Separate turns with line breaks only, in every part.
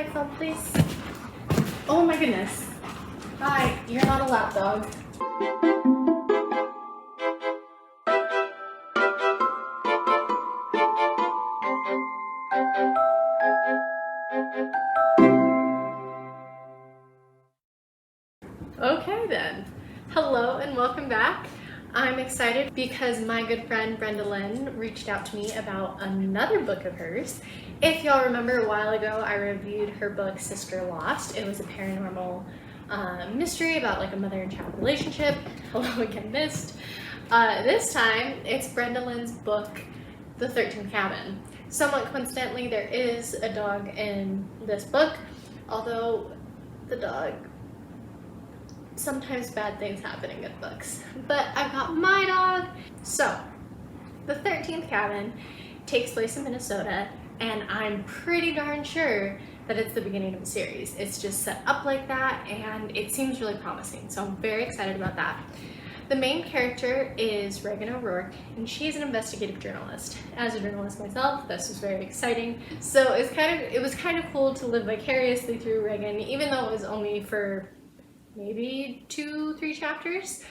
I film, please? Oh my goodness. Hi, you're not a lap dog. Okay then. Hello and welcome back. I'm excited because my good friend Brenda Lynn reached out to me about another book of hers. If y'all remember, a while ago I reviewed her book Sister Lost. It was a paranormal mystery about like a mother and child relationship. Hello again, missed. This time it's Brenda Lynn's book The 13th Cabin. Somewhat coincidentally, there is a dog in this book, although the dog, sometimes bad things happen in good books. But I got my dog. So, The 13th Cabin takes place in Minnesota, and I'm pretty darn sure that it's the beginning of a series. It's just set up like that, and it seems really promising, so I'm very excited about that. The main character is Reagan O'Rourke, and she's an investigative journalist. As a journalist myself, this was very exciting. So it was kind of cool to live vicariously through Reagan, even though it was only for maybe 2-3 chapters,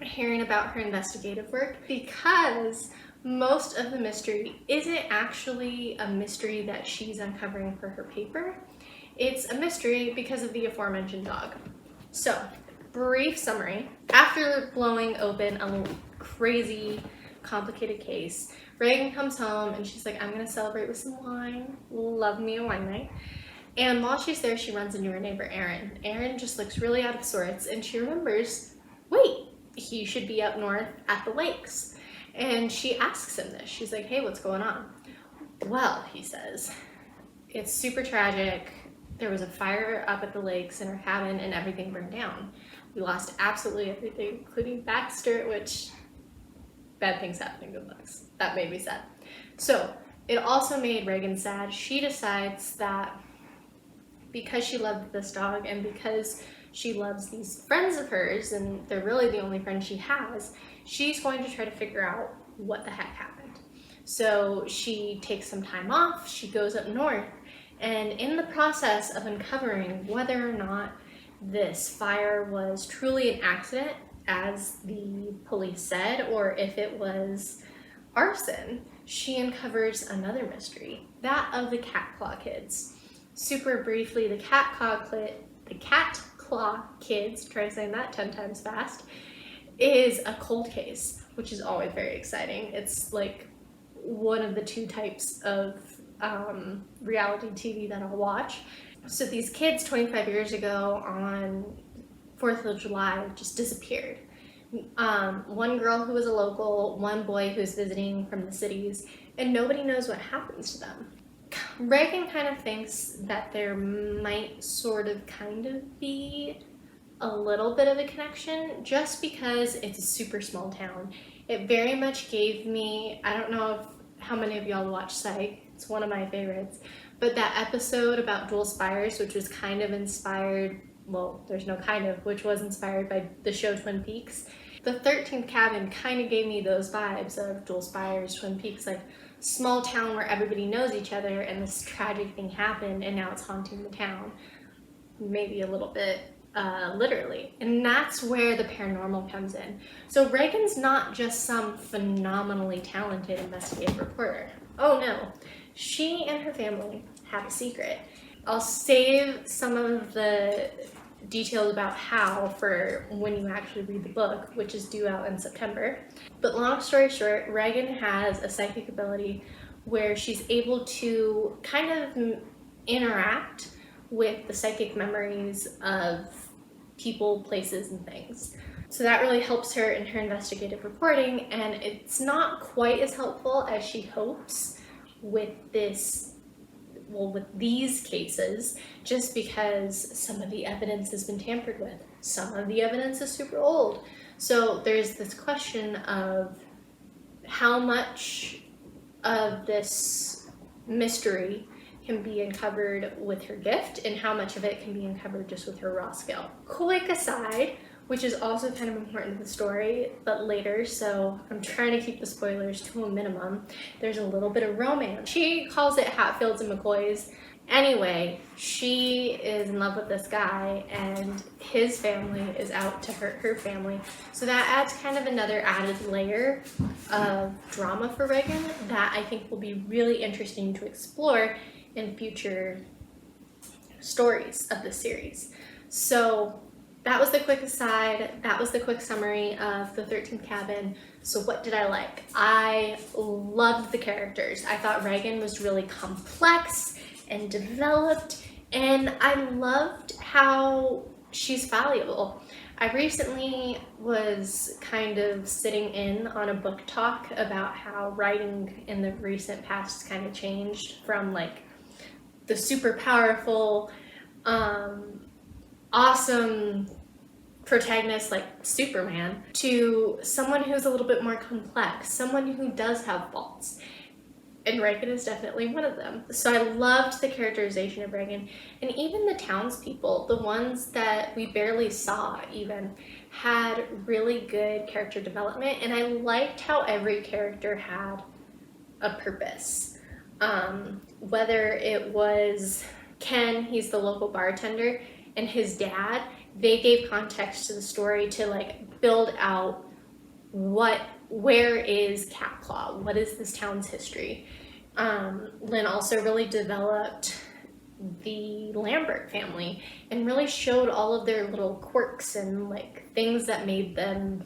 hearing about her investigative work, because most of the mystery isn't actually a mystery that she's uncovering for her paper. It's a mystery because of the aforementioned dog. So, brief summary. After blowing open a crazy, complicated case, Reagan comes home and she's like, I'm gonna celebrate with some wine. Love me a wine night. And while she's there, she runs into her neighbor, Erin. Erin just looks really out of sorts, and she remembers, wait, he should be up north at the lakes. And she asks him this. She's like, hey, what's going on? Well, he says, it's super tragic. There was a fire up at the lakes in our cabin, and everything burned down. We lost absolutely everything, including Baxter, which bad things happen in good books. That made me sad. So it also made Reagan sad. She decides that because she loved this dog and because she loves these friends of hers, and they're really the only friends she has, she's going to try to figure out what the heck happened. So she takes some time off, she goes up north, and in the process of uncovering whether or not this fire was truly an accident, as the police said, or if it was arson, she uncovers another mystery, that of the Cat Claw kids. Super briefly, the Cat Claw kids, try saying that 10 times fast, is a cold case, which is always very exciting. It's like one of the 2 types of reality TV that I'll watch. So these kids 25 years ago on 4th of July just disappeared. One girl who was a local, one boy who's visiting from the cities, and nobody knows what happens to them. Reagan kind of thinks that there might kind of be a little bit of a connection just because it's a super small town. It very much gave me, I don't know how many of y'all watch Psych, it's one of my favorites, but that episode about Joel Spires, which was kind of inspired, well, there's no kind of, which was inspired by the show Twin Peaks. The 13th Cabin kind of gave me those vibes of Joel Spires, Twin Peaks, like small town where everybody knows each other and this tragic thing happened and now it's haunting the town. Maybe a little bit literally. And that's where the paranormal comes in. So Reagan's not just some phenomenally talented investigative reporter. Oh no, she and her family have a secret. I'll save some of the details about how for when you actually read the book, which is due out in September. But long story short, Reagan has a psychic ability where she's able to kind of interact with the psychic memories of people, places, and things. So that really helps her in her investigative reporting, and it's not quite as helpful as she hopes with these cases, just because some of the evidence has been tampered with. Some of the evidence is super old. So there's this question of how much of this mystery can be uncovered with her gift and how much of it can be uncovered just with her raw skill. Quick aside, which is also kind of important to the story, but later, so I'm trying to keep the spoilers to a minimum. There's a little bit of romance. She calls it Hatfields and McCoys. Anyway, she is in love with this guy and his family is out to hurt her family. So that adds kind of another added layer of drama for Regan that I think will be really interesting to explore in future stories of the series. So that was the quick aside. That was the quick summary of the 13th Cabin. So what did I like? I loved the characters. I thought Regan was really complex and developed, and I loved how she's valuable. I recently was kind of sitting in on a book talk about how writing in the recent past kind of changed from like the super powerful, awesome protagonist like Superman to someone who's a little bit more complex, someone who does have faults. And Regan is definitely one of them. So I loved the characterization of Regan, and even the townspeople, the ones that we barely saw even, had really good character development, and I liked how every character had a purpose. Whether it was Ken, he's the local bartender, and his dad, they gave context to the story to like build out where is Cat Claw? What is this town's history? Lynn also really developed the Lambert family and really showed all of their little quirks and like things that made them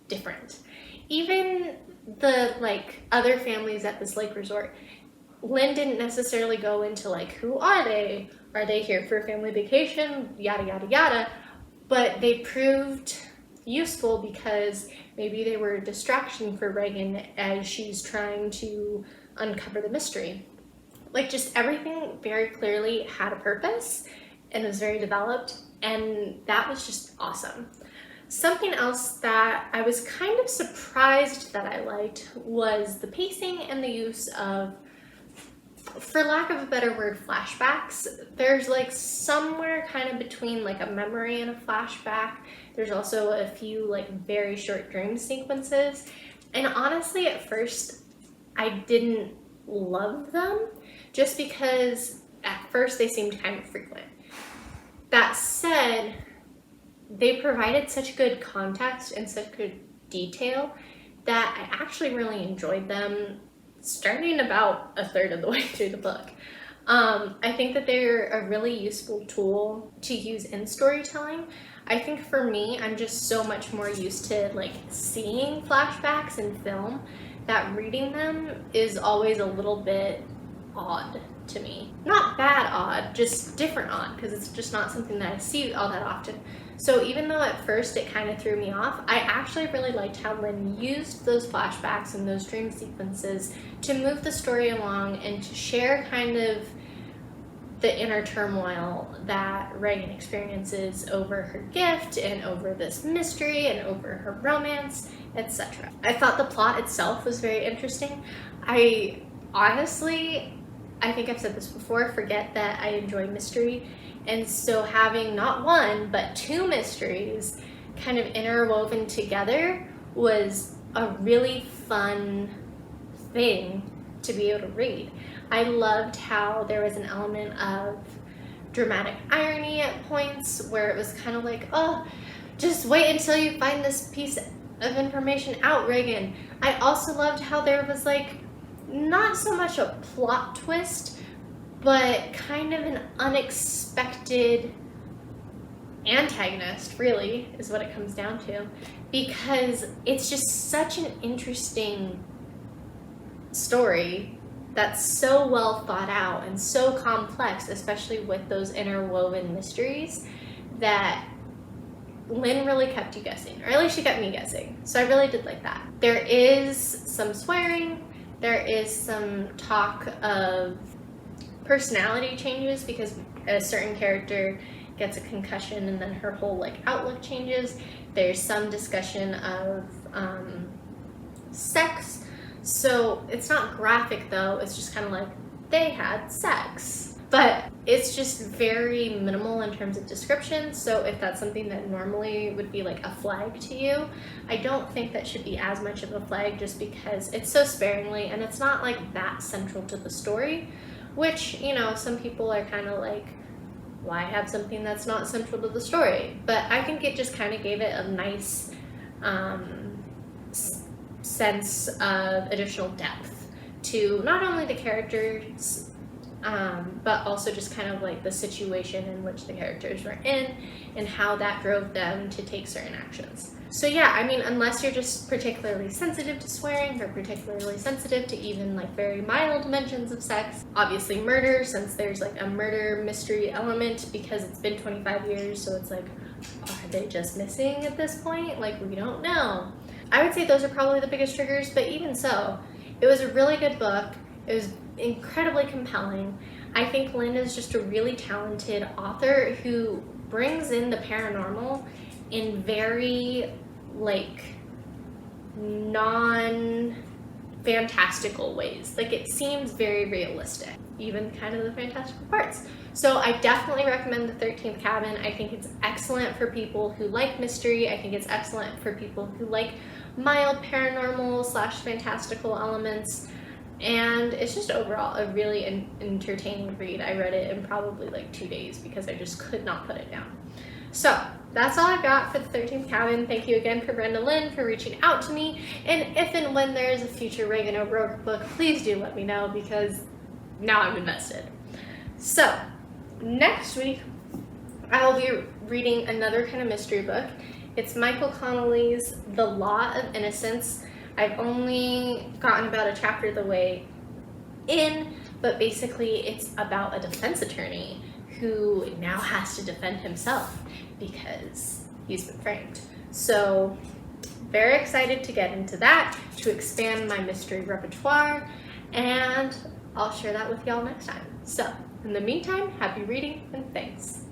different. Even the like other families at this lake resort, Lynn didn't necessarily go into like, who are they? Are they here for a family vacation? Yada, yada, yada. But they proved useful because maybe they were a distraction for Regan as she's trying to uncover the mystery. Like just everything very clearly had a purpose and was very developed, and that was just awesome. Something else that I was kind of surprised that I liked was the pacing and the use of, for lack of a better word, flashbacks. There's like somewhere kind of between like a memory and a flashback. There's also a few like very short dream sequences. And honestly, at first, I didn't love them just because at first they seemed kind of frequent. That said, they provided such good context and such good detail that I actually really enjoyed them starting about a third of the way through the book. I think that they're a really useful tool to use in storytelling. I think for me, I'm just so much more used to like seeing flashbacks in film that reading them is always a little bit odd to me. Not bad odd, just different odd, because it's just not something that I see all that often. So even though at first it kind of threw me off, I actually really liked how Lynn used those flashbacks and those dream sequences to move the story along and to share kind of the inner turmoil that Regan experiences over her gift and over this mystery and over her romance, etc. I thought the plot itself was very interesting. I honestly, I think I've said this before, forget that I enjoy mystery. And so having not one, but two mysteries kind of interwoven together was a really fun thing to be able to read. I loved how there was an element of dramatic irony at points where it was kind of like, oh, just wait until you find this piece of information out, Regan. I also loved how there was like, not so much a plot twist, but kind of an unexpected antagonist, really, is what it comes down to. Because it's just such an interesting story that's so well thought out and so complex, especially with those interwoven mysteries, that Lynn really kept you guessing, or at least she kept me guessing. So I really did like that. There is some swearing, there is some talk of personality changes because a certain character gets a concussion and then her whole like outlook changes. There's some discussion of sex. So it's not graphic though, it's just kind of like they had sex. But It's just very minimal in terms of description, so if that's something that normally would be like a flag to you, I don't think that should be as much of a flag just because it's so sparingly and it's not like that central to the story, which, you know, some people are kind of like, why have something that's not central to the story? But I think it just kind of gave it a nice sense of additional depth to not only the characters, but also just kind of like the situation in which the characters were in and how that drove them to take certain actions. So yeah, I mean, unless you're just particularly sensitive to swearing or particularly sensitive to even like very mild mentions of sex, obviously murder, since there's like a murder mystery element because it's been 25 years, so it's like, are they just missing at this point? Like, we don't know. I would say those are probably the biggest triggers, but even so, it was a really good book. It was incredibly compelling. I think Lynn is just a really talented author who brings in the paranormal in very like non-fantastical ways. Like, it seems very realistic, even kind of the fantastical parts. So I definitely recommend The 13th Cabin. I think it's excellent for people who like mystery. I think it's excellent for people who like mild paranormal / fantastical elements. And it's just overall a really entertaining read. I read it in probably like 2 days because I just could not put it down. So that's all I've got for The 13th Cabin. Thank you again for Brenda Lynn for reaching out to me. And if and when there is a future Reagan O'Rourke book, please do let me know because now I'm invested. So next week, I will be reading another kind of mystery book. It's Michael Connelly's The Law of Innocence. I've only gotten about a chapter of the way in, but basically it's about a defense attorney who now has to defend himself because he's been framed. So very excited to get into that, to expand my mystery repertoire, and I'll share that with y'all next time. So in the meantime, happy reading and thanks.